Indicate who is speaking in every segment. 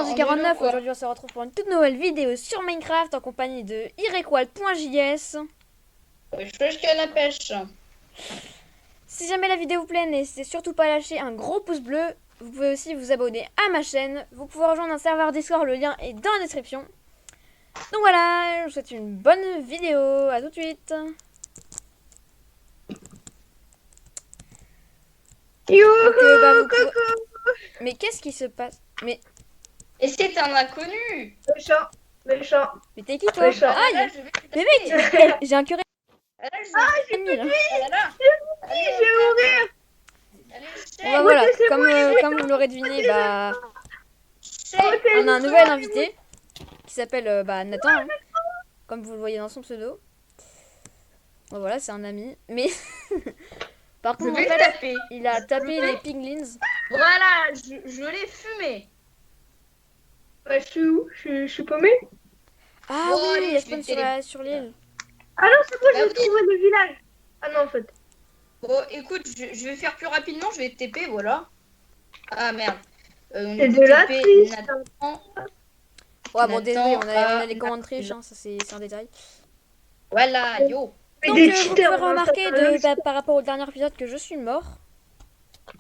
Speaker 1: Andy49, aujourd'hui on se retrouve pour une toute nouvelle vidéo sur Minecraft en compagnie de irequal.js.
Speaker 2: Je canne à pêche.
Speaker 1: Si jamais la vidéo vous plaît, n'hésitez surtout pas à lâcher un gros pouce bleu. Vous pouvez aussi vous abonner à ma chaîne. Vous pouvez rejoindre un serveur Discord, le lien est dans la description. Donc voilà, je vous souhaite une bonne vidéo, à tout de suite.
Speaker 3: Youhou, coucou.
Speaker 1: Mais qu'est-ce qui se passe? Mais
Speaker 2: c'est un inconnu.
Speaker 3: Méchant.
Speaker 1: Mais t'es qui toi?
Speaker 3: Méchant.
Speaker 1: Ah,
Speaker 2: Là, je vais te
Speaker 1: mais
Speaker 2: taper.
Speaker 1: mec, j'ai un curé.
Speaker 2: Là, je
Speaker 3: j'ai
Speaker 2: vais te taper. Ah là là. Allez,
Speaker 3: Je vais mourir.
Speaker 2: Allez,
Speaker 1: Bon bah voilà,
Speaker 3: Laissez-moi,
Speaker 1: comme vous l'aurez deviné, bah
Speaker 2: c'est
Speaker 1: on a un nouvel invité qui s'appelle Nathan, hein, comme vous le voyez dans son pseudo. Bon voilà, c'est un ami, mais par
Speaker 2: Je
Speaker 1: contre en
Speaker 2: vais
Speaker 1: fait,
Speaker 2: taper.
Speaker 1: il a tapé les piglins.
Speaker 2: Voilà, je l'ai fumé.
Speaker 3: Bah, je suis où? Je suis paumé.
Speaker 1: Ah
Speaker 2: Bon,
Speaker 1: oui,
Speaker 2: allez,
Speaker 1: il y a
Speaker 2: je vais
Speaker 1: spawn sur l'île.
Speaker 3: Ah non, c'est bon,
Speaker 2: Bah
Speaker 3: j'ai
Speaker 2: oui.
Speaker 3: trouvé le village. Ah non, en fait.
Speaker 2: Bon, écoute, je vais faire plus rapidement. Je vais te TP, voilà. Ah merde.
Speaker 3: C'est de la triche.
Speaker 2: Nathan.
Speaker 1: Ouais bon
Speaker 2: Nathan,
Speaker 1: désolé, on a les
Speaker 2: Nathan.
Speaker 1: commandes triches, hein, ça c'est un détail.
Speaker 2: Voilà, yo.
Speaker 3: Mais
Speaker 1: Donc
Speaker 3: des
Speaker 1: vous
Speaker 3: cheaters,
Speaker 1: pouvez
Speaker 3: hein,
Speaker 1: remarquer
Speaker 3: ça fait rien.
Speaker 1: par rapport au dernier épisode que je suis mort.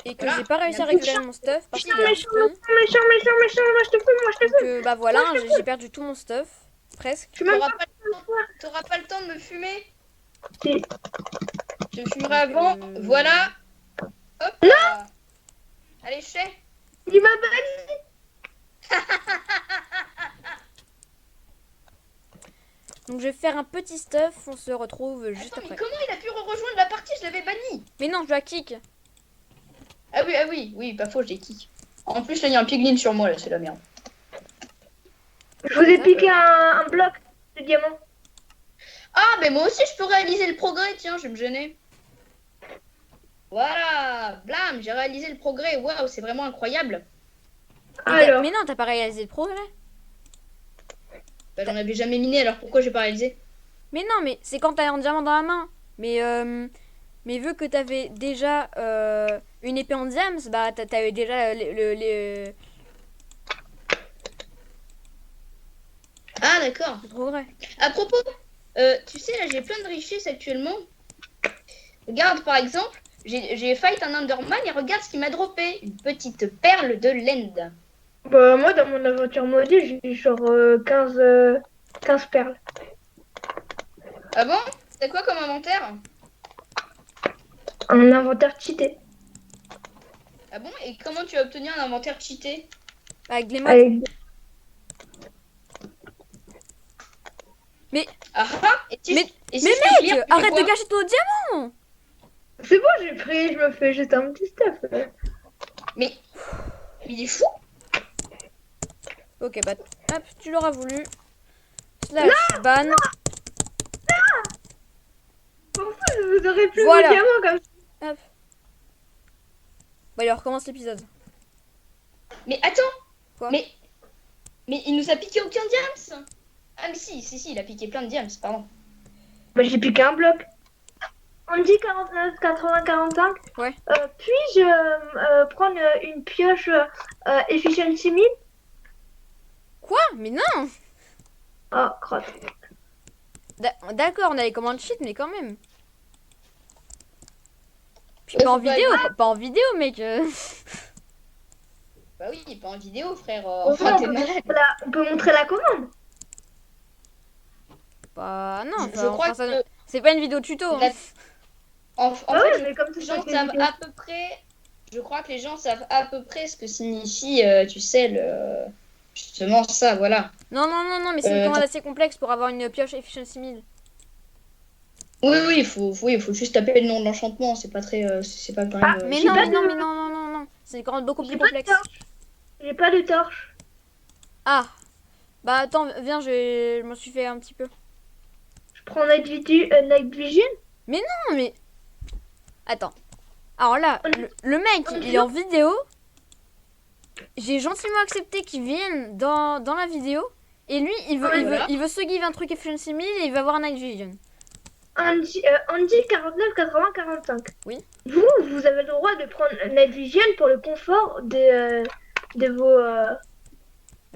Speaker 1: Et que
Speaker 2: Voilà.
Speaker 1: j'ai pas réussi à
Speaker 2: Méchant,
Speaker 1: récupérer mon stuff parce qu'il a
Speaker 3: Méchant,
Speaker 1: respawn.
Speaker 3: moi je te fume,
Speaker 1: Donc bah voilà, hein, j'ai perdu tout mon stuff. Presque.
Speaker 3: Je suis même
Speaker 2: T'auras
Speaker 3: pas...
Speaker 2: pas le temps de me fumer.
Speaker 3: Si.
Speaker 2: Je fumerai avant. Voilà. Hop.
Speaker 3: Non.
Speaker 2: Là. Allez, chef.
Speaker 3: Il m'a banni.
Speaker 1: Donc je vais faire un petit stuff, on se retrouve juste
Speaker 2: Attends, mais
Speaker 1: après.
Speaker 2: comment il a pu rejoindre la partie? Je l'avais banni.
Speaker 1: Mais non, je dois kick.
Speaker 2: Ah oui, pas faux, j'ai kick. En plus, là, il y a un piglin sur moi, là, c'est la merde.
Speaker 3: Je vous ai piqué un bloc de diamant.
Speaker 2: Ah, mais moi aussi, je peux réaliser le progrès, tiens, je vais me gêner. Voilà, blam, j'ai réalisé le progrès. Waouh, c'est vraiment incroyable.
Speaker 3: Alors,
Speaker 1: Mais non, t'as pas réalisé le progrès.
Speaker 2: Bah, j'en avais jamais miné, alors pourquoi j'ai pas réalisé?
Speaker 1: Mais non, mais c'est quand t'as un diamant dans la main. Mais vu que t'avais déjà une épée en diams, bah t'as eu déjà
Speaker 2: Ah, d'accord.
Speaker 1: le progrès.
Speaker 2: À propos, tu sais, là, j'ai plein de richesses actuellement. Regarde, par exemple, j'ai fight un Enderman et regarde ce qu'il m'a droppé. Une petite perle de l'end.
Speaker 3: bah, moi dans mon aventure maudite, j'ai genre 15 perles.
Speaker 2: Ah bon? T'as quoi comme inventaire?
Speaker 3: Un inventaire cheaté.
Speaker 2: Ah bon? Et comment tu as obtenu un inventaire cheaté?
Speaker 1: Avec les mods.
Speaker 3: Avec...
Speaker 2: Ah ah! Et si
Speaker 1: Mais
Speaker 2: je te
Speaker 1: mec,
Speaker 2: clear, tu fais
Speaker 1: arrête
Speaker 2: quoi?
Speaker 1: de gâcher ton diamant.
Speaker 3: C'est bon, j'ai pris, je me fais juste un petit stuff.
Speaker 2: Mais il est fou!
Speaker 1: Ok, bah hop, tu l'auras voulu. Slash ban.
Speaker 3: Pourquoi vous aurez plus
Speaker 1: Voilà.
Speaker 3: de diamants comme ça?
Speaker 1: Hop. Bon, allez, on recommence l'épisode.
Speaker 2: Mais attends!
Speaker 1: Quoi?
Speaker 2: Mais il nous a piqué aucun diams! Ah mais si, il a piqué plein de diams, pardon.
Speaker 3: Bah, j'ai piqué un bloc. On dit 49, 80, 45.
Speaker 1: Ouais.
Speaker 3: Puis-je prendre une pioche efficiency 1000?
Speaker 1: Quoi? Mais non.
Speaker 3: Oh, crotte.
Speaker 1: D'accord, on a les commandes cheat, mais quand même. Puis
Speaker 2: Ouais,
Speaker 1: pas en
Speaker 2: faut pas
Speaker 1: vidéo,
Speaker 2: être-
Speaker 1: pas en vidéo, mec.
Speaker 2: Bah oui, pas en vidéo, frère.
Speaker 3: Enfin,
Speaker 2: Enfin,
Speaker 3: on,
Speaker 2: t'es
Speaker 3: peut
Speaker 2: malade.
Speaker 3: montrer on peut montrer la commande.
Speaker 1: Bah non,
Speaker 2: Je crois que
Speaker 1: c'est pas une vidéo tuto. Hein.
Speaker 2: la- en
Speaker 3: Ah
Speaker 2: fait,
Speaker 3: ouais, mais comme
Speaker 2: les
Speaker 3: ça,
Speaker 2: gens
Speaker 3: c'est
Speaker 2: savent
Speaker 3: vidéo.
Speaker 2: à peu près. Je crois que les gens savent à peu près ce que signifie, tu sais, justement ça, voilà.
Speaker 1: Non, mais c'est une commande assez complexe pour avoir une pioche efficiency 1000.
Speaker 2: Oui, il faut juste taper le nom de l'enchantement. C'est pas très, c'est pas quand même.
Speaker 1: Mais
Speaker 3: j'ai
Speaker 1: non,
Speaker 3: pas
Speaker 1: mais non,
Speaker 3: de-
Speaker 1: mais non. C'est une commande beaucoup
Speaker 3: J'ai
Speaker 1: plus
Speaker 3: pas de
Speaker 1: complexe.
Speaker 3: torche. J'ai pas de torche.
Speaker 1: Ah, bah attends, viens, je m'en suis fait un petit peu.
Speaker 3: Je prends Night Vision.
Speaker 1: Non, mais attends. Alors là, le mec, il est en vidéo. J'ai gentiment accepté qu'il vienne dans la vidéo. Et lui, il veut se give un truc efficiency 1000 et il va avoir un night vision.
Speaker 3: Andy 49, 80, 45.
Speaker 1: Oui.
Speaker 3: Vous avez le droit de prendre Night Vision pour le confort de vos...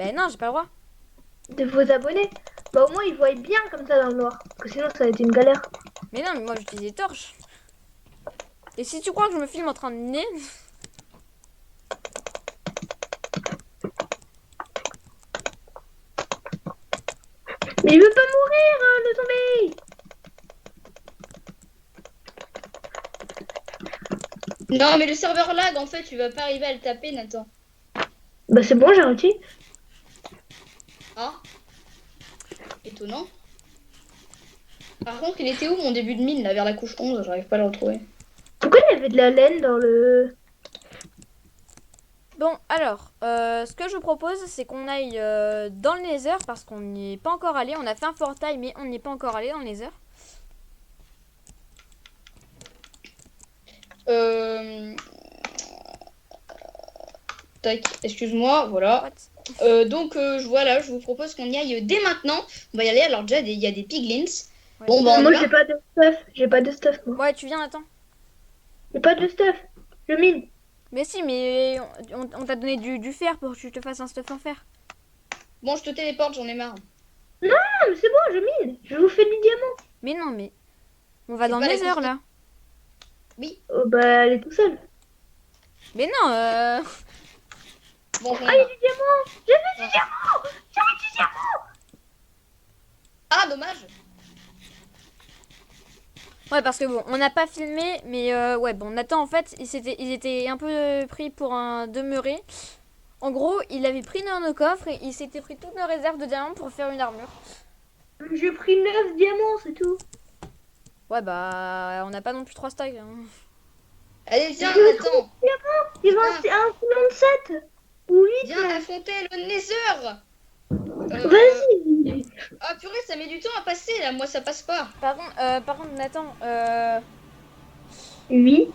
Speaker 1: Ben non, j'ai pas le droit.
Speaker 3: De vos abonnés. Bah au moins ils voient bien comme ça dans le noir. Parce que sinon ça va être une galère.
Speaker 1: Mais non, mais moi j'utilise des torches. Et si tu crois que je me filme en train de nez...
Speaker 3: Mais il veut pas mourir, le zombie.
Speaker 2: Non, mais le serveur lag, en fait, tu vas pas arriver à le taper, Nathan.
Speaker 3: Bah c'est bon, j'ai réussi.
Speaker 2: Ah, étonnant. Par contre, il était où mon début de mine, là, vers la couche 11? J'arrive pas à le retrouver.
Speaker 3: Pourquoi il y avait de la laine dans le...
Speaker 1: Bon, alors, ce que je vous propose, c'est qu'on aille dans le Nether parce qu'on n'y est pas encore allé. On a fait un portail, mais on n'y est pas encore allé dans le Nether.
Speaker 2: Tac, excuse-moi, voilà.
Speaker 1: What?
Speaker 2: Donc, voilà, je vous propose qu'on y aille dès maintenant. On va y aller, alors déjà, il y a des piglins.
Speaker 1: Ouais.
Speaker 2: Bon, bah, on
Speaker 3: Moi
Speaker 2: y va.
Speaker 3: j'ai pas de stuff. J'ai pas de stuff moi.
Speaker 1: Ouais, tu viens, attends.
Speaker 3: J'ai pas de stuff. Je mine.
Speaker 1: Mais si, mais on t'a donné du fer pour que tu te fasses un stuff en fer.
Speaker 2: Bon, je te téléporte, j'en ai marre.
Speaker 3: Ah mais c'est bon, je mine. Je vous fais du diamant.
Speaker 1: Mais non, mais... On va
Speaker 2: C'est
Speaker 1: dans le
Speaker 2: pas la
Speaker 1: Nether,
Speaker 2: question.
Speaker 1: là.
Speaker 2: Oui.
Speaker 3: Oh bah elle est tout seule.
Speaker 1: Mais non,
Speaker 2: Bon, j'en ai
Speaker 3: Ah il y a
Speaker 2: marre.
Speaker 3: du diamant. J'ai vu du diamant. J'ai vu du diamant.
Speaker 2: Ah, dommage.
Speaker 1: Ouais, parce que bon, on n'a pas filmé, mais ouais, bon, Nathan, en fait, ils étaient un peu pris pour un demeuré. En gros, il avait pris dans nos coffres et il s'était pris toutes nos réserves de diamants pour faire une armure.
Speaker 3: J'ai pris 9 diamants, c'est tout.
Speaker 1: Ouais, bah, on n'a pas non plus 3 stacks. Hein.
Speaker 2: Allez, viens,
Speaker 3: Je
Speaker 2: Nathan.
Speaker 3: Il va rester un filon de 7 ou 8.
Speaker 2: Viens affronter le Nether.
Speaker 3: Vas-y.
Speaker 2: Ah, purée, ça met du temps à passer, là. Moi, ça passe pas.
Speaker 1: Par contre, Nathan,
Speaker 3: Oui.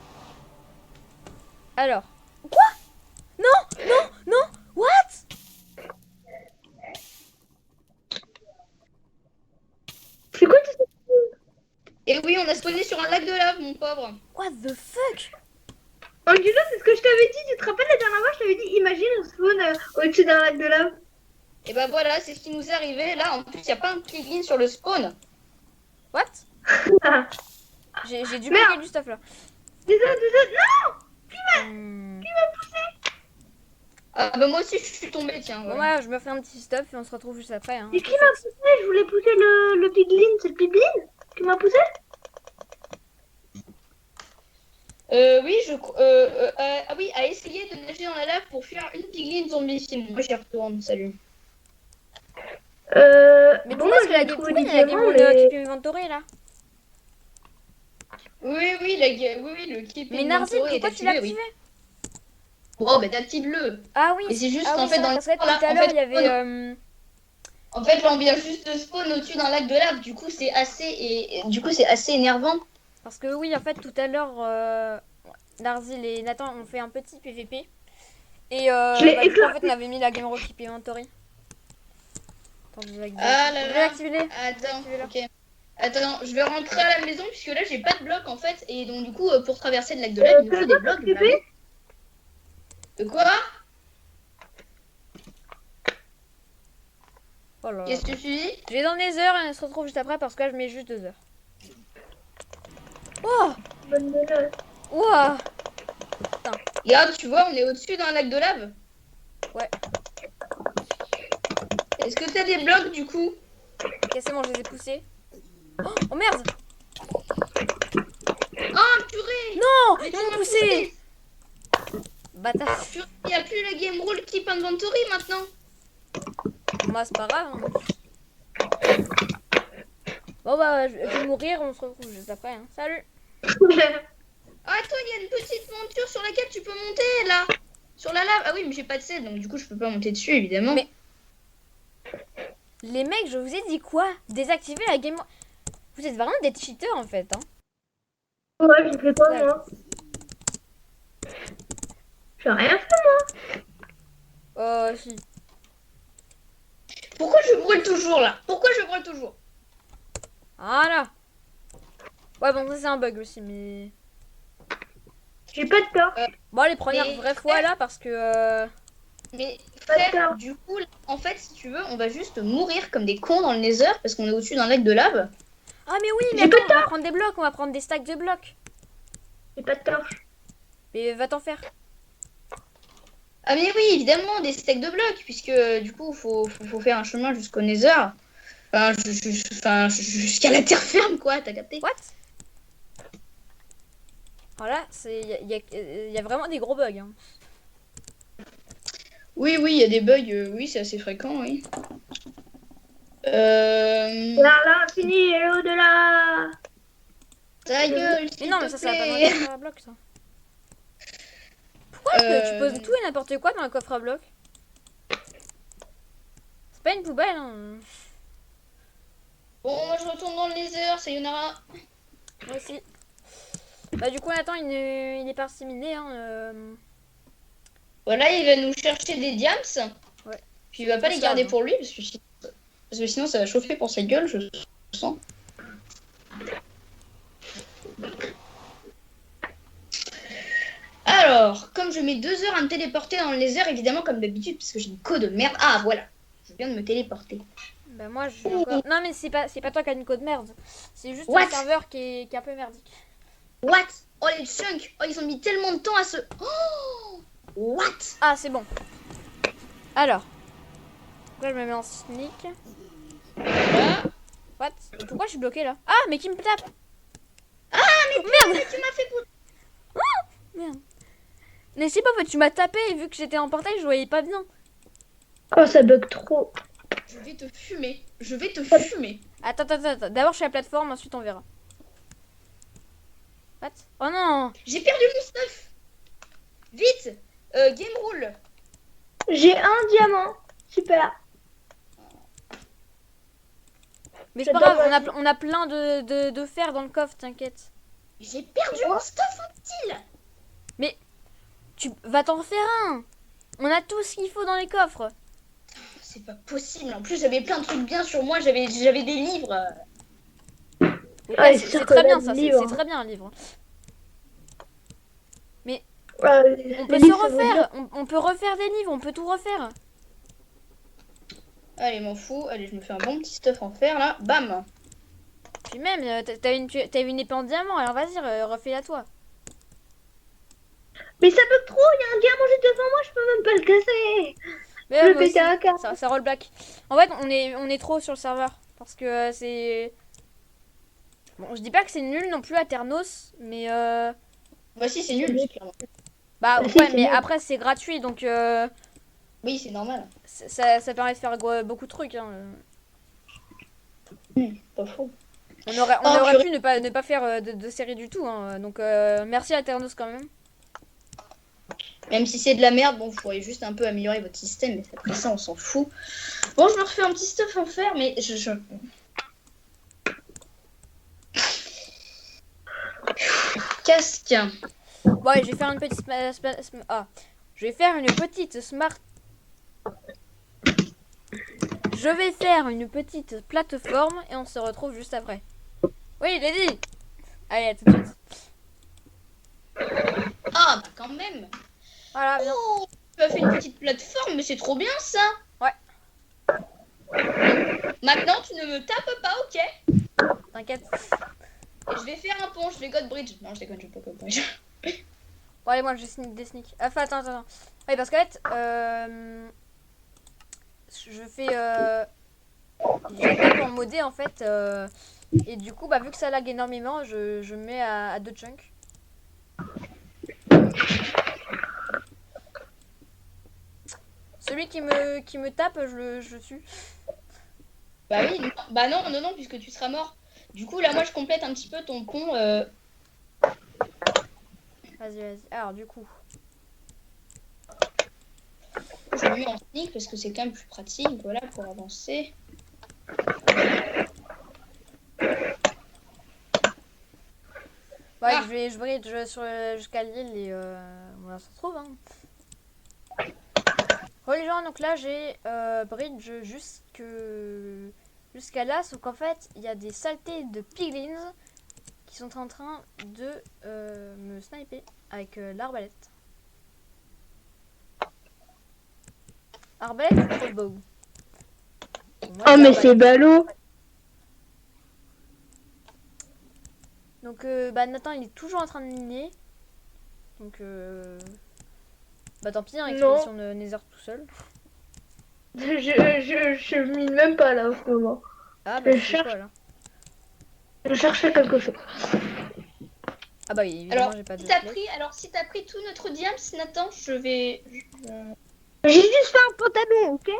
Speaker 1: alors. Quoi? Non, non, non, what?
Speaker 3: C'est quoi tout ça?
Speaker 2: Et oui, on a spawné sur un lac de lave, mon pauvre.
Speaker 1: What the fuck?
Speaker 3: Angelo, c'est ce que je t'avais dit. Tu te rappelles la dernière fois, je t'avais dit, imagine on spawn au-dessus d'un lac de lave.
Speaker 2: Et bah voilà, c'est ce qui nous est arrivé. Là, en plus, il y a pas un piglin sur le spawn.
Speaker 1: What?
Speaker 3: Ah.
Speaker 1: J'ai dû
Speaker 3: Merde.
Speaker 1: bloquer du stuff là.
Speaker 3: Désolé, non.
Speaker 1: Hmm.
Speaker 2: Ah bah moi aussi, je suis tombée, tiens.
Speaker 1: Bon,
Speaker 2: Voilà.
Speaker 1: ouais, je me fais un petit stuff et on se retrouve juste après. Hein.
Speaker 3: Mais qui m'a poussé? Je voulais pousser le piglin. C'est le piglin qui m'a poussé?
Speaker 2: Oui, ah oui, à essayer de nager dans la lave pour fuir une piglin zombie. Sinon, moi, j'y retourne. Salut.
Speaker 1: Mais
Speaker 3: bon,
Speaker 1: pourquoi est-ce que la
Speaker 3: j'ai
Speaker 1: game
Speaker 3: trouvé
Speaker 1: Queen,
Speaker 3: des
Speaker 1: elle a game
Speaker 3: diamants,
Speaker 1: mode
Speaker 3: mais-
Speaker 1: Keep Inventory là?
Speaker 2: Oui, le keep
Speaker 1: Mais Narzil,
Speaker 2: inventory est
Speaker 1: pourquoi tu l'as
Speaker 2: activé, oui.
Speaker 1: activé?
Speaker 2: Oh, bah t'active-le.
Speaker 1: Ah oui,
Speaker 2: Mais c'est juste
Speaker 1: ah
Speaker 2: qu'en
Speaker 1: oui,
Speaker 2: fait,
Speaker 1: c'est
Speaker 2: dans
Speaker 1: vrai, parce que
Speaker 2: l'histoire, là,
Speaker 1: tout à
Speaker 2: en
Speaker 1: l'heure
Speaker 2: fait,
Speaker 1: il y avait.
Speaker 2: En fait, là, on vient juste de spawn au-dessus d'un lac de lave. Du coup, c'est assez énervant.
Speaker 1: Parce que oui, en fait, tout à l'heure, Narzil et Nathan ont fait un petit PVP. Et
Speaker 3: Je l'ai
Speaker 1: du coup, en
Speaker 3: éclaté.
Speaker 1: fait, on avait mis la game Keep Inventory. Attends, je vais
Speaker 2: Ah là
Speaker 1: je vais
Speaker 2: là.
Speaker 1: l'activer.
Speaker 2: Attends,
Speaker 1: Activez-le.
Speaker 2: ok. Attends, je vais rentrer à la maison puisque là, j'ai pas de bloc en fait. Et donc, du coup, pour traverser le lac de lave, il me faut des blocs.
Speaker 3: bébé
Speaker 2: De quoi?
Speaker 1: Oh là là.
Speaker 2: Qu'est-ce que tu dis?
Speaker 1: Je vais dans les heures et on se retrouve juste après parce que là, je mets juste 2 heures. Oh!
Speaker 3: Bonne nouvelle.
Speaker 1: Ouah!
Speaker 2: Regarde, tu vois, on est au-dessus d'un lac de lave.
Speaker 1: Ouais.
Speaker 2: Est-ce que t'as des blocs du coup?
Speaker 1: Ok, c'est bon, je les ai poussés. Oh merde!
Speaker 2: Oh purée!
Speaker 1: Non!
Speaker 2: Mais
Speaker 1: Ils
Speaker 2: tu
Speaker 1: m'ont
Speaker 2: m'as
Speaker 1: poussé! Bâtard!
Speaker 2: Purée, il n'y a plus le game rule keep inventory maintenant.
Speaker 1: Moi, c'est pas grave. Hein. Bon, bah, je vais mourir, on se retrouve juste après. Hein. Salut!
Speaker 2: Ah, toi, il y a une petite monture sur laquelle tu peux monter là. Sur la lave. Ah oui, mais j'ai pas de sel donc du coup, je peux pas monter dessus évidemment.
Speaker 1: Mais- Les mecs, je vous ai dit quoi? Désactiver la game. Vous êtes vraiment des cheaters en fait. Hein.
Speaker 3: Ouais, j'ai fait quoi moi? J'ai rien fait.
Speaker 1: Si.
Speaker 2: Pourquoi je brûle toujours là? Pourquoi je brûle toujours?
Speaker 1: Voilà. Ouais, bon, ça c'est un bug aussi, mais.
Speaker 3: J'ai pas de peur.
Speaker 1: Bon, allez, première
Speaker 2: Mais-
Speaker 1: vraie fois là parce que.
Speaker 2: Mais Frère, du coup, là, en fait, si tu veux, on va juste mourir comme des cons dans le Nether parce qu'on est au-dessus d'un lac de lave.
Speaker 1: Ah mais oui, mais
Speaker 3: J'ai pas
Speaker 1: attends, on va prendre des blocs, on va prendre des stacks de blocs.
Speaker 3: J'ai pas de torche.
Speaker 1: Mais va t'en faire.
Speaker 2: Ah mais oui, évidemment, des stacks de blocs, puisque du coup, faut faire un chemin jusqu'au Nether. Jusqu'à la terre ferme, quoi, t'as capté?
Speaker 1: What? Voilà, il y a vraiment des gros bugs. Hein.
Speaker 2: Oui, il y a des bugs, oui, c'est assez fréquent, oui.
Speaker 3: Vers l'infini et au-delà.
Speaker 2: Ta gueule,
Speaker 1: Mais
Speaker 2: s'il
Speaker 1: non, mais
Speaker 2: te
Speaker 1: ça va pas dans le
Speaker 2: plaît.
Speaker 1: coffre à blocs, ça. Pourquoi est-ce que tu poses tout et n'importe quoi dans le coffre à blocs? C'est pas une poubelle, hein.
Speaker 2: Bon, moi je retourne dans le Nether, sayonara.
Speaker 1: Moi aussi. Bah du coup, Nathan, il est parti miner, hein.
Speaker 2: Voilà, il va nous chercher des diams.
Speaker 1: Ouais.
Speaker 2: Puis il va pas les
Speaker 1: Ça,
Speaker 2: garder
Speaker 1: hein.
Speaker 2: pour lui, parce que sinon ça va chauffer pour sa gueule, je sens. Alors, comme je mets 2 heures à me téléporter dans le laser, évidemment, comme d'habitude, parce que j'ai une code de merde. Ah, voilà. Je viens de me téléporter.
Speaker 1: Bah moi, je suis encore... Non, mais c'est pas toi qui as une code merde. C'est juste
Speaker 2: What?
Speaker 1: le serveur qui est un peu merdique.
Speaker 2: What? Oh, les chunks. Oh, ils ont mis tellement de temps à se... Oh, what?
Speaker 1: Ah, c'est bon. Alors. Là, je me mets en sneak.
Speaker 2: Voilà.
Speaker 1: What? Pourquoi je suis bloqué là? Ah, mais qui me tape?
Speaker 2: Ah, mais
Speaker 1: merde!
Speaker 2: tu m'as fait...
Speaker 1: Merde. Mais c'est pas, en fait, tu m'as tapé et vu que j'étais en portail, je voyais pas bien.
Speaker 3: Oh, ça bug trop.
Speaker 2: Je vais te fumer. Je vais te fumer.
Speaker 1: Attends. D'abord, je suis à la plateforme, ensuite on verra. What? Oh non!
Speaker 2: J'ai perdu mon stuff. Vite. Game rule.
Speaker 3: J'ai un diamant. Super.
Speaker 1: Mais c'est pas grave, on a plein de fer dans le coffre, t'inquiète.
Speaker 2: J'ai perdu mon stuff utile.
Speaker 1: Mais tu vas t'en faire un. On a tout ce qu'il faut dans les coffres.
Speaker 2: C'est pas possible. En plus, j'avais plein de trucs bien sur moi. J'avais des livres.
Speaker 1: Ouais, c'est très bien ça, c'est très bien un livre. Mais on peut se refaire, on peut refaire des livres, on peut tout refaire.
Speaker 2: Allez, m'en fous. Allez, je me fais un bon petit stuff en fer là. Bam.
Speaker 1: Puis même, t'as une épée en diamant, alors vas-y, refais-la toi.
Speaker 3: Mais ça bug trop. Il y a un diamant juste devant moi. Je peux même pas le casser.
Speaker 1: Mais
Speaker 3: Je
Speaker 1: moi
Speaker 3: vais péter
Speaker 1: aussi,
Speaker 3: un câble.
Speaker 1: ça roll back. En fait, on est trop sur le serveur. Parce que c'est... Bon, je dis pas que c'est nul non plus à Ternos, mais...
Speaker 2: Bah si, c'est nul, clairement.
Speaker 1: Bah
Speaker 3: si,
Speaker 1: ouais,
Speaker 3: c'est
Speaker 1: mais
Speaker 3: nul.
Speaker 1: après c'est gratuit, donc
Speaker 2: Oui, c'est normal.
Speaker 1: ça permet de faire beaucoup de trucs. Hein.
Speaker 2: Pas faux.
Speaker 1: On aurait
Speaker 2: purée.
Speaker 1: pu ne pas faire de série du tout. Hein. Donc merci à Ternos quand même.
Speaker 2: Même si c'est de la merde, bon, vous pourriez juste un peu améliorer votre système, mais après ça, on s'en fout. Bon, je me refais un petit stuff en fer, mais Casque.
Speaker 1: Bon, allez, je vais faire une petite je vais faire une petite smart. Je vais faire une petite plateforme et on se retrouve juste après. Oui, je l'ai dit. Allez, à tout de suite.
Speaker 2: Ah, bah quand même.
Speaker 1: Voilà, bien.
Speaker 2: Oh, tu as fait une petite plateforme, mais c'est trop bien ça.
Speaker 1: Ouais.
Speaker 2: Maintenant, tu ne me tapes pas, ok?
Speaker 1: T'inquiète.
Speaker 2: Et je vais faire un pont, je vais God Bridge. Non, je déconne, je peux pas God Bridge.
Speaker 1: Bon, allez, moi je sneak des sneaks. Enfin, attends. Oui, parce qu'en fait, je fais. J'ai une map en modé en fait. Et du coup, bah, vu que ça lag énormément, je mets à 2 chunks. Celui qui me tape, je le tue.
Speaker 2: Bah oui, non. Bah non, puisque tu seras mort. Du coup, là, moi, je complète un petit peu ton pont.
Speaker 1: Vas-y. Alors, du coup.
Speaker 2: Je le mets en sneak parce que c'est quand même plus pratique, voilà, pour avancer.
Speaker 1: Ouais,
Speaker 2: Ah.
Speaker 1: je bridge jusqu'à l'île et on se retrouve. Hein. Bon les gens, donc là j'ai bridge jusqu'à là, sauf qu'en fait il y a des saletés de piglins qui sont en train de me sniper avec l'arbalète. Arbalète ou crossbow? Bon, moi,
Speaker 3: Oh,
Speaker 1: je dis
Speaker 3: mais
Speaker 1: arbalète.
Speaker 3: c'est ballot.
Speaker 1: Donc, bah, Nathan, il est toujours en train de miner. Donc, bah, tant pis, hein,
Speaker 3: Non.
Speaker 1: expédition de Nether tout seul.
Speaker 3: Je mine même pas là en ce moment.
Speaker 1: Ah, bah,
Speaker 3: Je
Speaker 1: tu fais
Speaker 3: cherche,
Speaker 1: quoi là?
Speaker 3: je cherchais quelque chose.
Speaker 1: Ah, bah, oui, évidemment,
Speaker 2: Alors,
Speaker 1: j'ai pas
Speaker 2: si
Speaker 1: de
Speaker 2: t'as
Speaker 1: flèche.
Speaker 2: pris tout notre diams, Nathan, je vais.
Speaker 3: J'ai juste fait un pantalon, ok?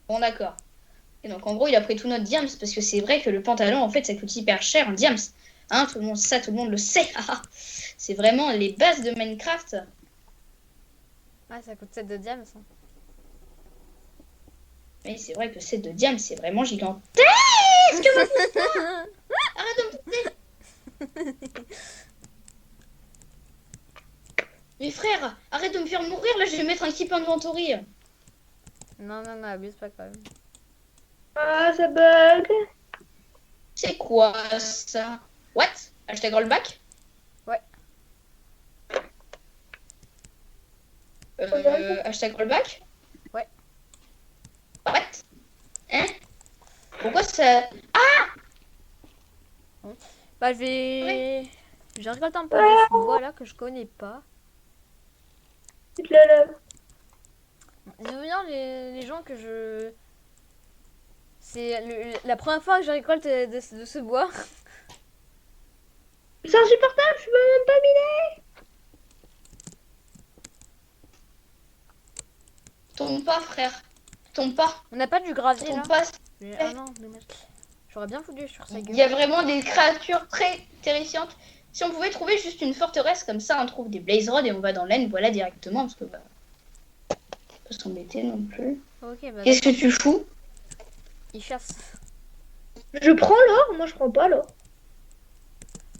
Speaker 2: Bon, d'accord. Et donc, en gros, il a pris tout notre diams parce que c'est vrai que le pantalon, en fait, ça coûte hyper cher en diams. Hein, tout le monde le sait. C'est vraiment les bases de Minecraft.
Speaker 1: Ah, ça coûte 7 de diamants. Ça.
Speaker 2: Mais c'est vrai que 7 de diams, c'est vraiment gigantesque. Arrête de me pousser. Mais frère, arrête de me faire mourir. Là, je vais mettre un keep inventory.
Speaker 1: Non, non, non, abuse pas quand même.
Speaker 3: Ah, ça bug.
Speaker 2: C'est quoi ça? What? Hashtag rollback?
Speaker 1: Ouais.
Speaker 2: Hashtag rollback?
Speaker 1: Ouais.
Speaker 2: What? Hein? Pourquoi ça...
Speaker 1: Bah, je vais. J'ai récolté un peu de ce bois là que je connais pas.
Speaker 3: C'est de la lave.
Speaker 1: Ils bien les gens que je. C'est la première fois que je récolte de ce bois.
Speaker 3: C'est insupportable, je peux même pas miner.
Speaker 2: Tombe pas, frère. Tombe pas.
Speaker 1: On n'a pas du gravier là?
Speaker 2: Tombe pas.
Speaker 1: Ah non, dommage. J'aurais bien foutu sur sa
Speaker 2: Il
Speaker 1: gueule.
Speaker 2: y a vraiment des créatures très terrifiantes. Si on pouvait trouver juste une forteresse comme ça, on trouve des blaze rods et on va dans l'end, voilà, directement. Parce que bah, on peut pas s'embêter non plus.
Speaker 1: Ok, bah.
Speaker 2: Qu'est-ce que tu fous?
Speaker 1: Il chasse.
Speaker 3: Je prends l'or, moi je prends pas l'or.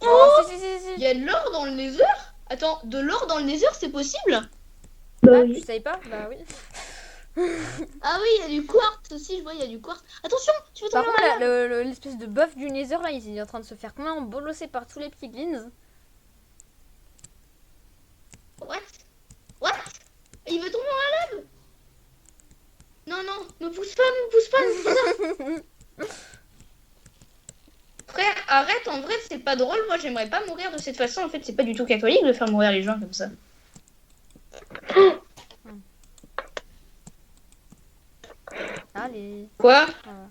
Speaker 1: Oh, si, si, si, si.
Speaker 2: Il y a de l'or dans le nether? Attends, de l'or dans le nether, c'est possible?
Speaker 3: Bah
Speaker 1: Ah,
Speaker 3: oui.
Speaker 1: tu savais pas? Bah oui.
Speaker 2: Ah oui, il y a du quartz aussi, je vois, il y a du quartz. Attention, tu veux
Speaker 1: Par
Speaker 2: tomber
Speaker 1: contre,
Speaker 2: dans la lave.
Speaker 1: l'espèce de buff du Nether là, il est en train de se faire complètement bolosser par tous les piglins.
Speaker 2: What? What? Il veut tomber dans la lave? Non, non, me pousse pas, me pousse pas, me pousse pas. Frère, arrête, en vrai, c'est pas drôle. Moi, j'aimerais pas mourir de cette façon. En fait, c'est pas du tout catholique de faire mourir les gens comme ça.
Speaker 1: Allez.
Speaker 2: Quoi?
Speaker 1: Voilà.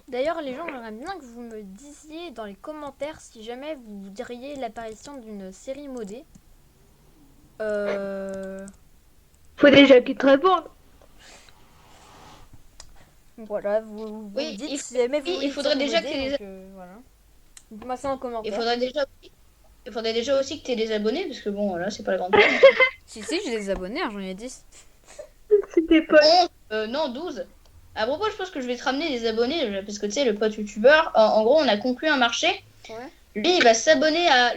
Speaker 1: D'ailleurs, les gens, j'aimerais bien que vous me disiez dans les commentaires si jamais vous diriez l'apparition d'une série modée.
Speaker 3: Faut déjà qu'ils te répondent.
Speaker 1: Voilà, vous
Speaker 2: Oui,
Speaker 1: dites
Speaker 2: il
Speaker 1: si jamais vous
Speaker 2: il
Speaker 1: voulez une
Speaker 2: faudrait
Speaker 1: série
Speaker 2: déjà
Speaker 1: modée,
Speaker 2: que les-
Speaker 1: donc, voilà. Dites-moi ça en
Speaker 2: Il
Speaker 1: commentaire.
Speaker 2: faudrait déjà aussi que tu aies des abonnés, parce que bon, voilà, c'est pas la grande peine.
Speaker 1: Si, si, j'ai des abonnés, hein, j'en ai 10.
Speaker 3: C'était pas.
Speaker 2: 11, non, 12. À propos, je pense que je vais te ramener des abonnés, parce que tu sais, le pote youtubeur, en gros, on a conclu un marché.
Speaker 1: Ouais.
Speaker 2: Lui, il va s'abonner à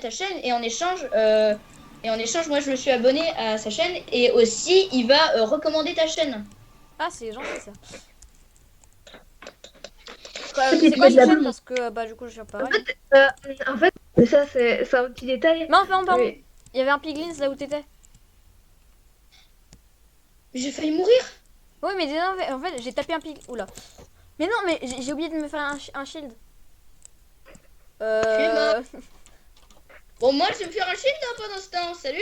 Speaker 2: ta chaîne, et en échange, moi, je me suis abonné à sa chaîne, et aussi, il va recommander ta chaîne.
Speaker 1: Ah, c'est gentil ça.
Speaker 3: C'est
Speaker 1: C'est quoi
Speaker 3: de
Speaker 1: ta
Speaker 3: la
Speaker 1: chaîne?
Speaker 3: boue.
Speaker 1: Parce que bah du coup je suis pareil.
Speaker 3: En fait, ça c'est un petit détail.
Speaker 1: Non, pardon.
Speaker 3: Mais-
Speaker 1: Il y avait un piglins là où t'étais.
Speaker 2: J'ai failli mourir.
Speaker 1: Oui, mais non, en fait, j'ai tapé un pig. Oula. Mais non, mais j'ai oublié de me faire un shield.
Speaker 2: es mort. Bon, moi, je vais me faire un shield hein, pendant ce temps. Salut.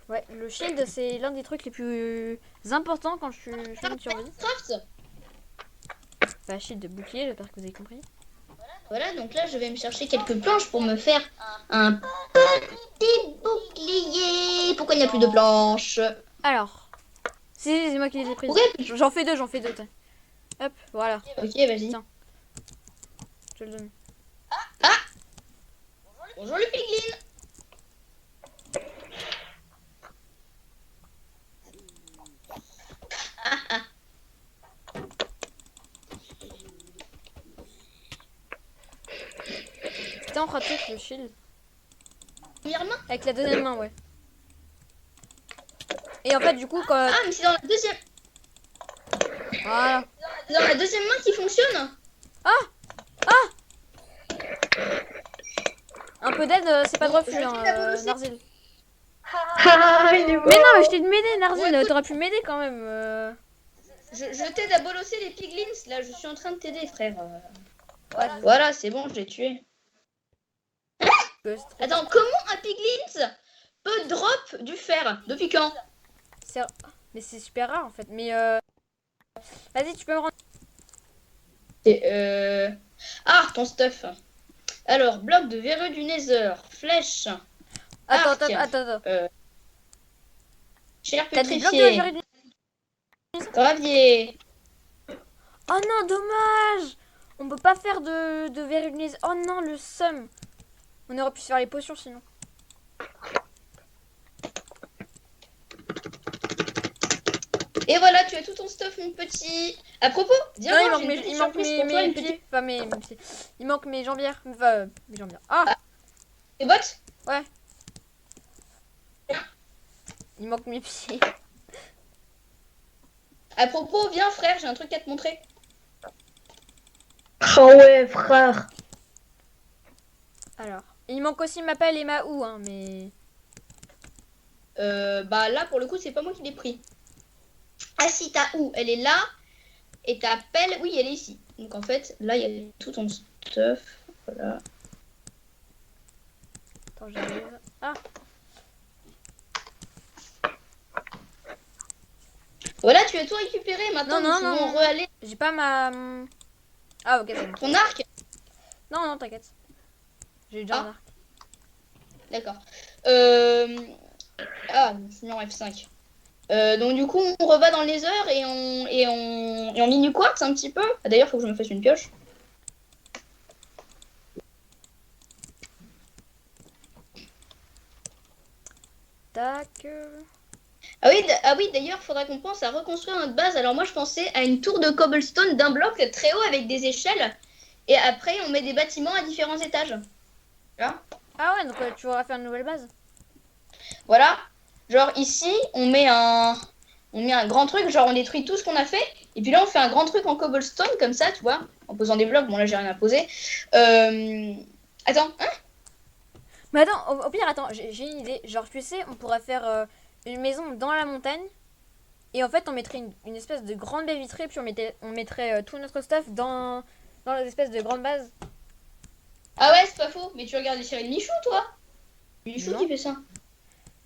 Speaker 1: Ouais, le shield c'est l'un des trucs les plus importants quand je fais une survie.
Speaker 2: Craft.
Speaker 1: Bah, shield de bouclier, j'espère que vous avez compris.
Speaker 2: Voilà, donc là, je vais me chercher quelques planches pour me faire un petit bouclier. Pourquoi il n'y a plus de planches?
Speaker 1: Alors. Si, c'est moi qui les ai prises.
Speaker 2: Pourquoi?
Speaker 1: J'en fais deux, tiens. Hop, voilà,
Speaker 2: Ok, vas-y.
Speaker 1: Tiens. je te le donne.
Speaker 2: Bonjour le piglin.
Speaker 1: Putain, pratique le shield.
Speaker 2: Première main.
Speaker 1: Avec la deuxième main, ouais. Et en fait, du coup, quand.
Speaker 2: Ah, mais c'est dans la deuxième.
Speaker 1: Voilà.
Speaker 2: C'est dans la deuxième main qui fonctionne.
Speaker 1: Un peu d'aide, c'est pas de refus,
Speaker 2: Je vais
Speaker 1: hein,
Speaker 2: la bolosser.
Speaker 1: Narzil.
Speaker 3: Ah, il est mort.
Speaker 1: Mais non, mais je t'ai m'aider, Narzil.
Speaker 2: Ouais, écoute.
Speaker 1: T'aurais pu m'aider quand même.
Speaker 2: Je t'aide à bolosser les piglins. Là, je suis en train de t'aider, frère.
Speaker 1: Ouais,
Speaker 2: Voilà, c'est bon, je l'ai tué.
Speaker 1: c'est trop-
Speaker 2: Attends, comment un piglins peut drop du fer? Depuis quand?
Speaker 1: c'est- Mais c'est super rare en fait. Mais vas-y, tu peux me rendre.
Speaker 2: Ah, ton stuff. Alors, bloc de verrue du Nether, flèche,
Speaker 1: Attends,
Speaker 2: arc,
Speaker 1: attends.
Speaker 2: chair
Speaker 1: T'as des blocs de
Speaker 2: pétrifiée,
Speaker 1: verre du-
Speaker 2: gravier.
Speaker 1: Oh non, dommage. On peut pas faire de verre lunaise. Oh non, le seum. On aurait pu se faire les potions sinon.
Speaker 2: Et voilà, tu as tout ton stuff, mon petit. À propos, viens
Speaker 1: Non, il
Speaker 2: voir,
Speaker 1: manque
Speaker 2: j'ai une
Speaker 1: mes,
Speaker 2: petite
Speaker 1: il manque
Speaker 2: surprise
Speaker 1: mes,
Speaker 2: pour toi,
Speaker 1: mes
Speaker 2: une
Speaker 1: pieds.
Speaker 2: petite...
Speaker 1: Enfin, mes pieds. Il manque mes jambières. Enfin, mes jambières. Ah,
Speaker 2: Tes bottes?
Speaker 1: il manque mes pieds.
Speaker 2: À propos, viens frère, j'ai un truc à te montrer.
Speaker 3: Ah ouais, frère.
Speaker 1: Alors, il manque aussi ma pelle et ma houe, hein, mais.
Speaker 2: Bah là, pour le coup, c'est pas moi qui l'ai pris. Ah si, ta houe, elle est là. Et ta pelle, oui, elle est ici. Donc en fait, là, il y a tout ton stuff. Voilà.
Speaker 1: Attends, j'arrive. Ah,
Speaker 2: Voilà, tu as tout récupéré. Maintenant,
Speaker 1: Non,
Speaker 2: nous
Speaker 1: non,
Speaker 2: pouvons
Speaker 1: non.
Speaker 2: re-aller
Speaker 1: j'ai pas ma. Ah, ok, c'est bon.
Speaker 2: ton arc.
Speaker 1: Non, non, t'inquiète. J'ai déjà un arc.
Speaker 2: D'accord. Ah, je suis mis en F5. Donc du coup, on reva dans les heures et on mine du quartz un petit peu. Ah, d'ailleurs, faut que je me fasse une pioche.
Speaker 1: Tac.
Speaker 2: Ah oui, d'ailleurs, faudra qu'on pense à reconstruire notre base. Alors moi, je pensais à une tour de cobblestone d'un bloc très haut avec des échelles. Et après, on met des bâtiments à différents étages. Là.
Speaker 1: Ah ouais, donc tu vas faire une nouvelle base.
Speaker 2: Voilà. Genre ici, on met un grand truc. Genre, on détruit tout ce qu'on a fait. Et puis là, on fait un grand truc en cobblestone comme ça, tu vois. En posant des blocs. Bon, là, j'ai rien à poser. Attends. Hein?
Speaker 1: Mais attends, au pire, attends, j'ai une idée. Genre, tu sais, on pourrait faire une maison dans la montagne. Et en fait, on mettrait une espèce de grande baie vitrée. Puis on mettrait tout notre stuff dans l'espèce de grande base.
Speaker 2: Ah ouais, c'est pas faux. Mais tu regardes les séries de Michou, toi? Michou
Speaker 1: Non.
Speaker 2: qui fait ça.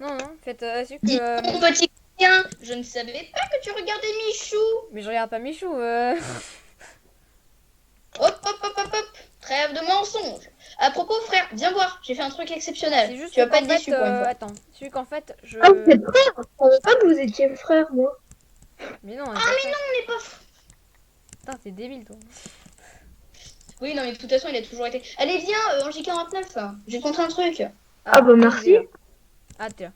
Speaker 1: Non, non, en fait, c'est
Speaker 2: Dis
Speaker 1: que.
Speaker 2: mon petit chien, je ne savais pas que tu regardais Michou.
Speaker 1: Mais je regarde pas Michou.
Speaker 2: Hop, hop, hop, hop, hop. Trêve de mensonges. À propos, frère, viens voir. J'ai fait un truc exceptionnel.
Speaker 1: C'est juste
Speaker 2: Tu vas
Speaker 1: que
Speaker 2: pas
Speaker 1: qu'en
Speaker 2: être déçu
Speaker 1: fait,
Speaker 2: pour une fois.
Speaker 1: attends, c'est juste qu'en fait, je.
Speaker 3: Ah, vous êtes frères? Je savais pas que vous étiez frères, moi.
Speaker 1: Mais non,
Speaker 2: Ah, mais non, on n'est pas fou.
Speaker 1: Putain, t'es débile, toi.
Speaker 2: Oui, non, mais de toute façon, il a toujours été. Allez, viens, en J49. Je vais te montrer un truc.
Speaker 3: Ah bah merci.
Speaker 1: Ah, t'es là.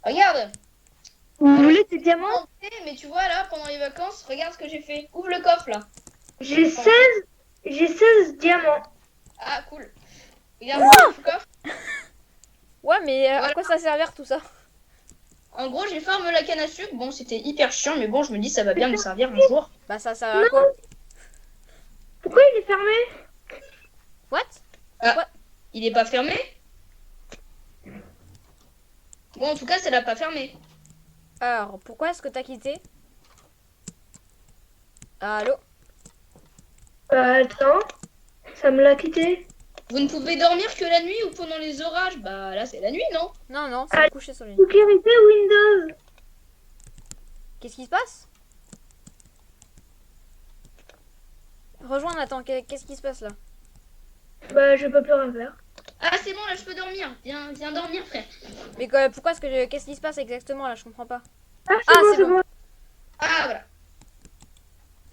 Speaker 2: Regarde.
Speaker 3: Vous voulez des diamants?
Speaker 2: Mais tu vois, là, pendant les vacances, regarde ce que j'ai fait. Ouvre le coffre, là.
Speaker 3: J'ai 16 diamants.
Speaker 2: Ah, cool. Regarde le coffre.
Speaker 1: Ouais, mais à
Speaker 2: Voilà.
Speaker 1: quoi ça servir tout ça?
Speaker 2: En gros, j'ai farmé la canne à sucre. Bon, c'était hyper chiant, mais bon, je me dis, ça va bien me servir un jour.
Speaker 1: Bah, ça sert à quoi?
Speaker 3: Pourquoi il est fermé?
Speaker 1: What?
Speaker 2: Il est pas fermé? Bon, en tout cas, ça l'a pas fermé.
Speaker 1: Alors, pourquoi est-ce que t'as quitté? Allô?
Speaker 3: Bah attends, ça me l'a quitté.
Speaker 2: Vous ne pouvez dormir que la nuit ou pendant les orages? Bah là, c'est la nuit, non?
Speaker 1: Non, non, c'est couché sur le lit.
Speaker 3: Sécurité Windows.
Speaker 1: Qu'est-ce qui se passe? Rejoins, Nathan, qu'est-ce qui se passe là?
Speaker 3: Bah je peux plus rien faire.
Speaker 2: Ah, c'est bon, là, je peux dormir. Viens dormir, frère.
Speaker 1: Mais pourquoi est-ce que qu'est-ce qui se passe exactement là? Je comprends pas.
Speaker 3: Ah
Speaker 1: Ah,
Speaker 3: c'est
Speaker 1: c'est
Speaker 3: bon, c'est bon.
Speaker 2: Ah, voilà.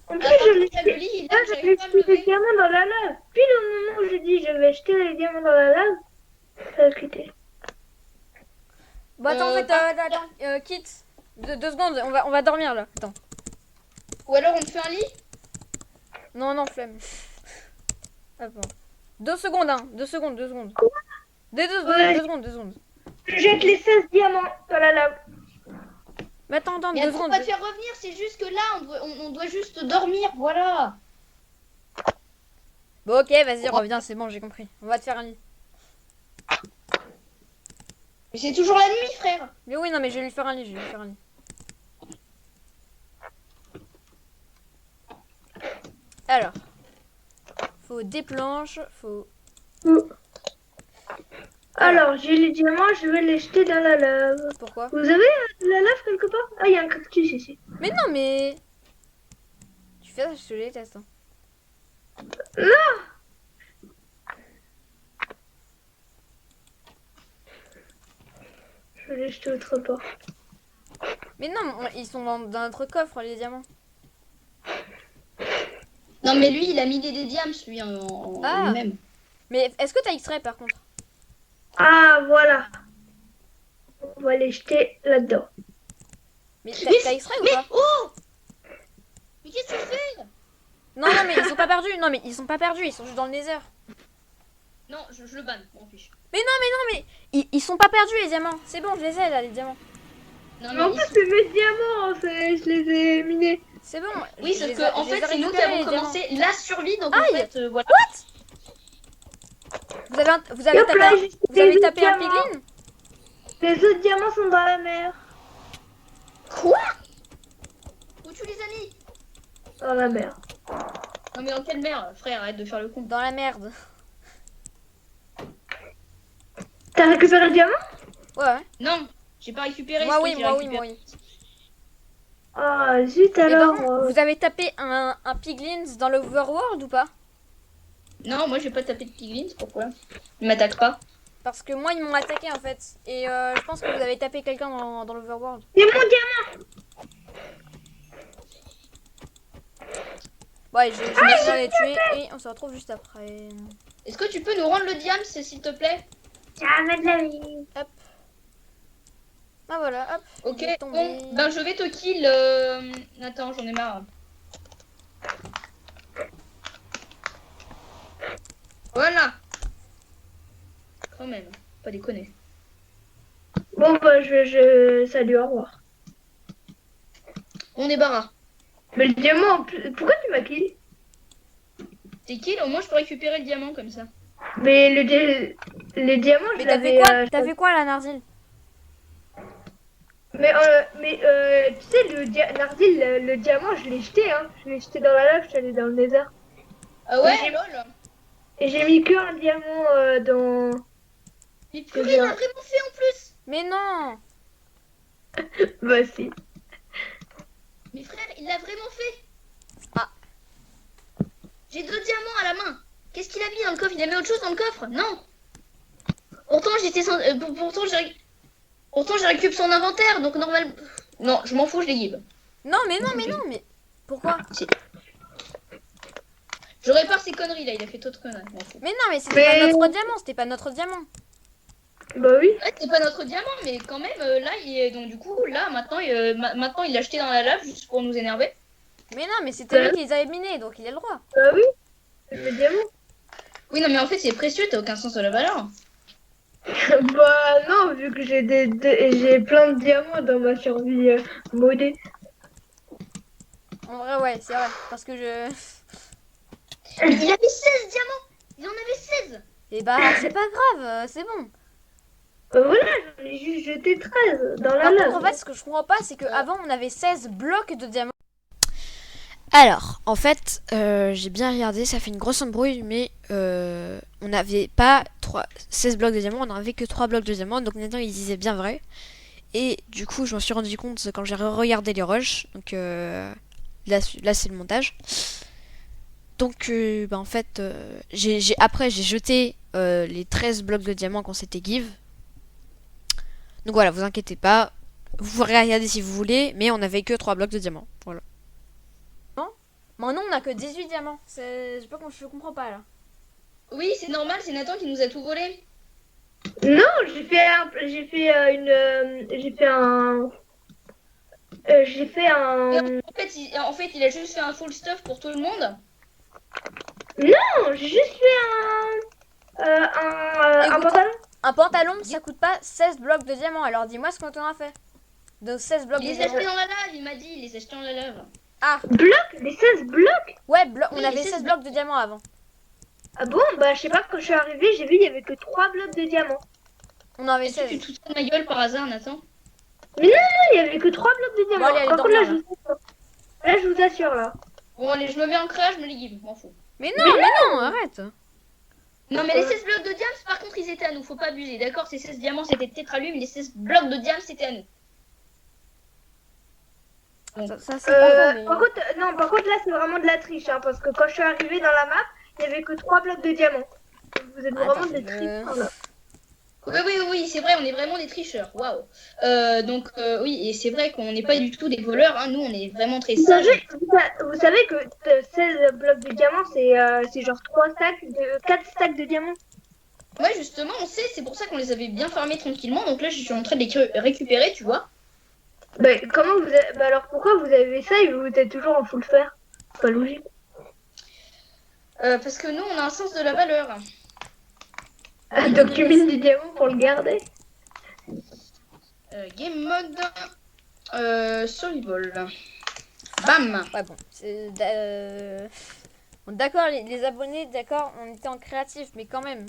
Speaker 3: En plus
Speaker 2: Ah,
Speaker 3: je l'ai
Speaker 2: le lit, il est là,
Speaker 3: Là,
Speaker 2: j'arrive
Speaker 3: j'avais
Speaker 2: pas à me
Speaker 3: jeté les
Speaker 2: lever.
Speaker 3: diamants dans la lave. Puis le moment où j'ai dit je vais jeter les diamants dans la lave, ça a quitté.
Speaker 1: Bon, attends, en fait, attends, quitte. 2 secondes, on va dormir là. Attends.
Speaker 2: Ou alors, on te fait un lit?
Speaker 1: Non, non, flemme. Attends. 2 secondes, hein. 2 secondes, 2 secondes.
Speaker 3: Ouais.
Speaker 1: 2 secondes, 2 secondes.
Speaker 3: Je jette les 16 diamants dans la lave.
Speaker 1: Mais attends,
Speaker 2: Mais
Speaker 1: 2
Speaker 2: on
Speaker 1: secondes.
Speaker 2: va te faire revenir, c'est juste que là, on doit juste dormir, voilà.
Speaker 1: Bon, ok, vas-y, reviens, c'est bon, j'ai compris. On va te faire un lit.
Speaker 2: Mais c'est toujours la nuit, frère.
Speaker 1: Mais oui, non, mais je vais lui faire un lit, je vais lui faire un lit. Alors. Faut des planches, faut...
Speaker 3: Alors, j'ai les diamants, je vais les jeter dans la lave.
Speaker 1: Pourquoi?
Speaker 3: Vous avez de la lave quelque part? Ah, il y a un cactus ici.
Speaker 1: Mais non, mais... Tu fais ça, je te les teste. Hein.
Speaker 3: Je vais les jeter autre part.
Speaker 1: Mais non, ils sont dans notre coffre, les diamants.
Speaker 2: Non, mais lui, il a mis des diams, lui, en
Speaker 1: Ah.
Speaker 2: lui-même.
Speaker 1: Mais est-ce que t'as extrait, par contre?
Speaker 3: Ah, voilà. On va les jeter là-dedans.
Speaker 1: Mais t'as extrait ou pas?
Speaker 2: Oh! Mais qu'est-ce que tu fais?
Speaker 1: Non, non, mais ils sont pas perdus. Non, mais ils sont pas perdus, ils sont juste dans le nether.
Speaker 2: Non, je le banne, m'en fiche.
Speaker 1: Mais non, mais ils sont pas perdus, les diamants. C'est bon, je les ai, là, les diamants.
Speaker 2: Non,
Speaker 3: Mais en
Speaker 2: mais
Speaker 3: plus, c'est mes diamants, je les ai minés.
Speaker 1: C'est bon.
Speaker 2: oui,
Speaker 1: je
Speaker 2: sauf
Speaker 1: les
Speaker 2: que
Speaker 1: ai-
Speaker 2: en
Speaker 1: je les
Speaker 2: fait,
Speaker 1: ai
Speaker 2: c'est nous qui
Speaker 1: récupérés,
Speaker 2: avons
Speaker 1: les
Speaker 2: commencé la survie, donc
Speaker 1: Aïe.
Speaker 2: en fait, voilà.
Speaker 1: Vous avez
Speaker 3: Hop
Speaker 1: tapé,
Speaker 3: là,
Speaker 1: un-
Speaker 3: j'ai
Speaker 1: vous avez
Speaker 3: des
Speaker 1: tapé un
Speaker 3: diamants.
Speaker 1: piglin?
Speaker 3: Les autres diamants sont dans la mer.
Speaker 2: Quoi? Où tu les as mis?
Speaker 3: Dans la mer.
Speaker 2: Non, mais dans quelle mer, frère, arrête de faire le con.
Speaker 1: Dans la merde.
Speaker 3: T'as récupéré le diamant?
Speaker 1: Ouais.
Speaker 2: Non, j'ai pas récupéré.
Speaker 1: Moi
Speaker 2: c'est toi
Speaker 1: oui,
Speaker 2: qui
Speaker 1: moi
Speaker 2: l'as
Speaker 1: oui, moi
Speaker 2: récupéré.
Speaker 1: oui.
Speaker 3: Ah, zut
Speaker 1: Et par
Speaker 3: alors.
Speaker 1: contre, vous avez tapé un piglins dans l'overworld ou pas?
Speaker 2: Non, moi, j'ai pas tapé de piglins, pourquoi? Il m'attaque pas.
Speaker 1: Parce que moi, ils m'ont attaqué en fait. Et je pense que vous avez tapé quelqu'un dans l'overworld.
Speaker 3: C'est mon diamant.
Speaker 1: Ouais, je vais bien les tuer et on se retrouve juste après.
Speaker 2: Est-ce que tu peux nous rendre le diam, s'il te plaît?
Speaker 3: Jamais de la vie.
Speaker 1: Ah voilà, hop.
Speaker 2: Ok,
Speaker 1: il est tombé.
Speaker 2: bon, ben je vais te kill. Attends, j'en ai marre. Voilà. Quand même, pas déconner.
Speaker 3: Bon, bah, salut, au revoir.
Speaker 2: On est barra.
Speaker 3: Mais le diamant, pourquoi tu m'as kill?
Speaker 2: T'es kill, au moins je peux récupérer le diamant comme ça.
Speaker 3: Mais les diamants,
Speaker 1: Mais
Speaker 3: je
Speaker 1: t'as
Speaker 3: l'avais.
Speaker 1: fait quoi? T'as fait quoi là, Narzil?
Speaker 3: Mais tu sais, Nardil, le diamant, je l'ai jeté, hein. Je l'ai jeté dans la lave, je suis allée dans le nether.
Speaker 2: Ah ouais,
Speaker 3: Mais
Speaker 2: lol.
Speaker 3: Et j'ai mis que un diamant dans.
Speaker 2: Mais purée, il a vraiment fait en plus.
Speaker 1: Mais non!
Speaker 3: Bah, si.
Speaker 2: Mais frère, il l'a vraiment fait.
Speaker 1: Ah.
Speaker 2: J'ai 2 diamants à la main. Qu'est-ce qu'il a mis dans le coffre? Il a mis autre chose dans le coffre? Non. Pourtant, pourtant, j'ai récupéré son inventaire, donc normal. Non, je m'en fous, je les give.
Speaker 1: Non, mais non, mais non, mais. Pourquoi?
Speaker 2: Je répare ces conneries là, il a fait trop de conneries. je m'en fous.
Speaker 1: Mais non, mais c'était
Speaker 3: Mais-
Speaker 1: pas notre diamant, c'était pas notre diamant.
Speaker 3: Bah, oui.
Speaker 2: Ouais, c'est pas notre diamant, mais quand même, là, donc du coup, là, maintenant, maintenant, il l'a jeté dans la lave juste pour nous énerver.
Speaker 1: Mais non, mais c'était lui qui les avait minés, donc il a le droit.
Speaker 3: Bah, oui. C'est le diamant.
Speaker 2: Oui, non, mais en fait, c'est précieux, t'as aucun sens de la valeur.
Speaker 3: Bah, non, vu que j'ai plein de diamants dans ma survie modée.
Speaker 1: En vrai, ouais, c'est vrai. Parce que je.
Speaker 2: Il avait 16 diamants. Il en avait 16.
Speaker 1: Et bah, c'est pas grave, c'est bon.
Speaker 3: Voilà, j'en ai juste jeté 13 dans la
Speaker 1: Par
Speaker 3: lave.
Speaker 1: contre, en fait, ce que je comprends pas, c'est qu'avant, on avait 16 blocs de diamants. Alors, en fait, j'ai bien regardé, ça fait une grosse embrouille, mais on n'avait pas 16 blocs de diamants, on n'avait que 3 blocs de diamants, donc maintenant, ils disaient bien vrai. Et du coup, je m'en suis rendu compte quand j'ai regardé les rushs, donc là c'est le montage. Donc, bah, en fait, après, j'ai jeté les 13 blocs de diamants qu'on s'était give. Donc voilà, vous inquiétez pas. Vous pourrez regarder si vous voulez, mais on n'avait que 3 blocs de diamants. Voilà. Non? Maintenant, on a que 18 diamants. Je comprends pas là.
Speaker 2: Oui, c'est normal, c'est Nathan qui nous a tout volé.
Speaker 3: Non, j'ai fait un.
Speaker 2: En fait, il a juste fait un full stuff pour tout le monde.
Speaker 3: Non, j'ai juste fait un
Speaker 1: Écoute,
Speaker 3: pantalon.
Speaker 1: Un pantalon, ça coûte pas 16 blocs de diamants. Alors dis-moi ce qu'on en a fait. De 16 blocs
Speaker 2: Il
Speaker 1: de
Speaker 2: les a
Speaker 1: diamants.
Speaker 2: achetés dans la lave, il m'a dit, il les a achetés dans la lave.
Speaker 1: Ah,
Speaker 3: Blocs? Les 16 blocs?
Speaker 1: ouais, on
Speaker 2: Oui,
Speaker 1: avait
Speaker 2: les
Speaker 1: 16
Speaker 2: 16
Speaker 1: blocs de diamants avant.
Speaker 3: Ah bon, bah je sais pas, quand je suis arrivée, j'ai vu il y avait que 3 blocs de diamants.
Speaker 1: On en avait
Speaker 2: Est-ce que tu
Speaker 1: 16.
Speaker 2: te fous de ma gueule par hasard, Nathan?
Speaker 3: Non, il y avait que 3 blocs de diamants.
Speaker 1: Bon, allez, allez
Speaker 3: Par contre, là,
Speaker 1: dormir, là.
Speaker 3: je vous assure, là.
Speaker 2: Bon, allez, je me mets en créa, je me les give, m'en fous.
Speaker 1: Mais non, arrête.
Speaker 2: Non, mais les 16 blocs de diamants, par contre, ils étaient à nous, faut pas abuser, d'accord? Ces 16 diamants, c'était tétralume, mais les 16 blocs de diamants, c'était à nous.
Speaker 1: Ça c'est pas faux, mais...
Speaker 3: Par contre, là, c'est vraiment de la triche, hein, parce que quand je suis arrivée dans la map, il y avait que 3 blocs de diamants. Vous êtes vraiment des tricheurs, là.
Speaker 2: Oui, c'est vrai, on est vraiment des tricheurs, waouh. Oui, et c'est vrai qu'on n'est pas du tout des voleurs, hein. Nous, on est vraiment très
Speaker 3: Vous
Speaker 2: sages.
Speaker 3: savez que 16 blocs de diamants, c'est genre 4 stacks de diamants.
Speaker 2: Ouais, justement, on sait, c'est pour ça qu'on les avait bien farmés tranquillement, donc là, je suis en train de les récupérer, tu vois.
Speaker 3: Bah, alors pourquoi vous avez ça et vous êtes toujours en full fer? C'est pas logique.
Speaker 2: Parce que nous, on a un sens de la valeur.
Speaker 3: Ah, donc tu mines du diamant pour le garder?
Speaker 2: Game mode survival. Bam.
Speaker 1: Ouais, bon. Bon, d'accord, les abonnés, d'accord, on était en créatif, mais quand même.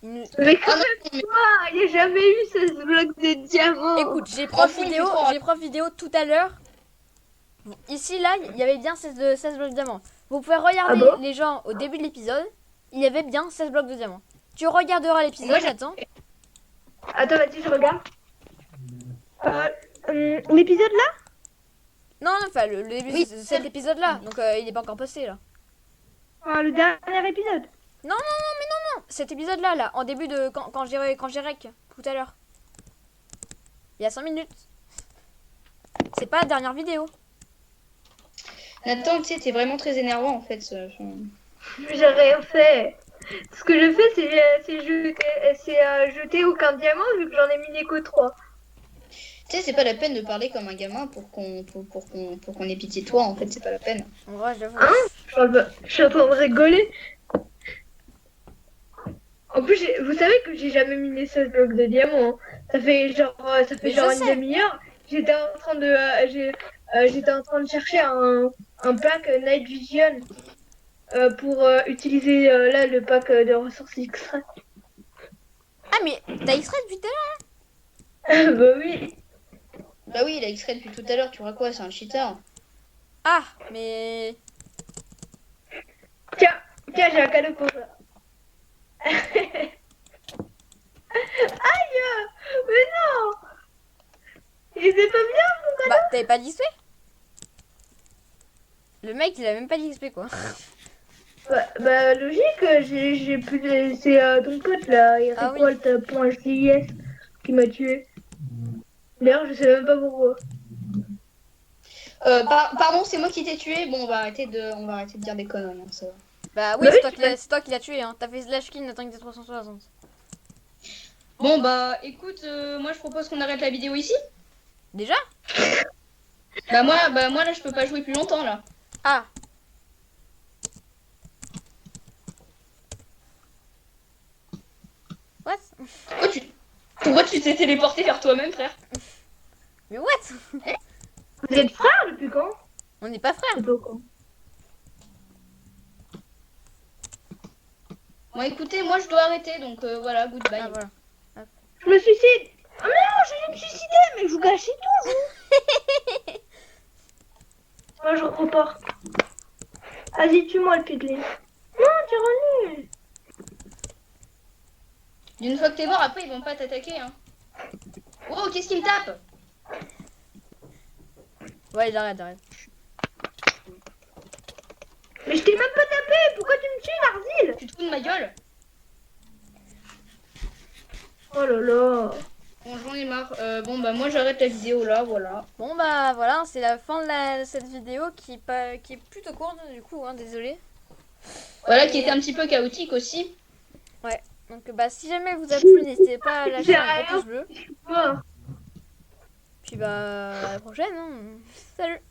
Speaker 3: Mais quand
Speaker 2: Ah non,
Speaker 3: même,
Speaker 2: mais-
Speaker 3: quoi, il n'y a jamais eu 16 blocs de diamants.
Speaker 1: Écoute, j'ai prof
Speaker 2: Franchement, il
Speaker 1: vidéo,
Speaker 2: fait trop
Speaker 1: j'ai prof vidéo tout à l'heure. Ici, là, il y avait bien 16 blocs de diamants. Vous pouvez regarder
Speaker 3: Ah bon
Speaker 1: les gens au début de l'épisode. Il y avait bien 16 blocs de diamants. Tu regarderas l'épisode,
Speaker 2: Moi,
Speaker 1: j'attends.
Speaker 3: Attends, vas-y, je regarde. L'épisode là?
Speaker 1: Non, enfin, le début
Speaker 2: Oui.
Speaker 1: de cet épisode-là. Donc, il n'est pas encore posté, là.
Speaker 3: Le dernier épisode.
Speaker 1: Cet épisode-là, là, en début de... Quand j'ai rec, tout à l'heure. Il y a 5 minutes. C'est pas la dernière vidéo.
Speaker 2: Nathan, tu sais, t'es vraiment très énervant, en fait.
Speaker 3: J'ai rien fait. Ce que je fais, c'est jeter aucun diamant vu que j'en ai miné que 3.
Speaker 2: Tu sais, c'est pas la peine de parler comme un gamin pour qu'on ait pitié de toi, en fait, c'est pas la peine.
Speaker 1: En vrai, j'avoue.
Speaker 3: Je suis en train de rigoler. En plus, vous savez que j'ai jamais miné 16 blocs de diamants. Hein. Ça fait genre
Speaker 1: Mais
Speaker 3: une
Speaker 1: je sais.
Speaker 3: demi-heure. J'étais en train de chercher un pack Night Vision pour utiliser là le pack de ressources extra.
Speaker 1: Ah, mais t'as extrait depuis tout à l'heure?
Speaker 3: Bah oui.
Speaker 2: Bah oui, il a extrait depuis tout à l'heure, tu vois quoi, c'est un cheater.
Speaker 1: Ah, mais...
Speaker 3: Tiens, j'ai un cadeau pour toi. Aïe! Mais non! Il était pas bien!
Speaker 1: Bah, t'avais pas d'XP? Le mec, il a même pas d'XP, quoi.
Speaker 3: Bah logique, j'ai plus de... C'est ton pote là, il
Speaker 1: Ah oui.
Speaker 3: récolte .js qui m'a tué. D'ailleurs, je sais même pas pourquoi.
Speaker 2: Pardon, c'est moi qui t'ai tué. Bon, on va arrêter de dire des conneries, hein, ça va.
Speaker 1: Bah oui,
Speaker 3: Bah
Speaker 1: c'est
Speaker 3: oui,
Speaker 1: toi qui l'as tué, hein. T'as fait slash kill, Nathan XD 360.
Speaker 2: Bon, bah écoute, moi je propose qu'on arrête la vidéo ici.
Speaker 1: Déjà?
Speaker 2: Bah moi là, je peux pas jouer plus longtemps là.
Speaker 1: Ah. What?
Speaker 2: Pourquoi tu t'es téléporté vers toi-même, frère?
Speaker 1: Mais what?
Speaker 3: Vous êtes frères depuis quand?
Speaker 1: On n'est pas frères.
Speaker 3: C'est pas quand.
Speaker 2: Bon, écoutez, moi je dois arrêter, donc voilà, goodbye.
Speaker 1: Ah, voilà.
Speaker 3: Je me suicide! Oh mais non, je vais me suicider, mais vous gâchez tout, vous! Moi, je repars. Vas-y, tue-moi le piglet. Non, t'es revenu.
Speaker 2: D'une fois que t'es mort, après ils vont pas t'attaquer, hein. Oh, qu'est-ce qu'il me tape?
Speaker 1: Ouais, j'arrête.
Speaker 3: Mais je t'ai même pas tapé, pourquoi tu me tues, Narzil?
Speaker 2: Tu te fous de ma gueule?
Speaker 3: Oh là là.
Speaker 2: Bon, j'en ai marre. Bon, bah moi j'arrête la vidéo là, voilà.
Speaker 1: Bon bah voilà, c'est la fin de cette vidéo qui est plutôt courte du coup, hein, désolé.
Speaker 2: Voilà, qui était un petit peu chaotique aussi.
Speaker 1: Donc bah si jamais elle vous a plu, n'hésitez pas à lâcher un gros pouce bleu.
Speaker 3: Oh.
Speaker 1: Puis bah à la prochaine, hein. Salut.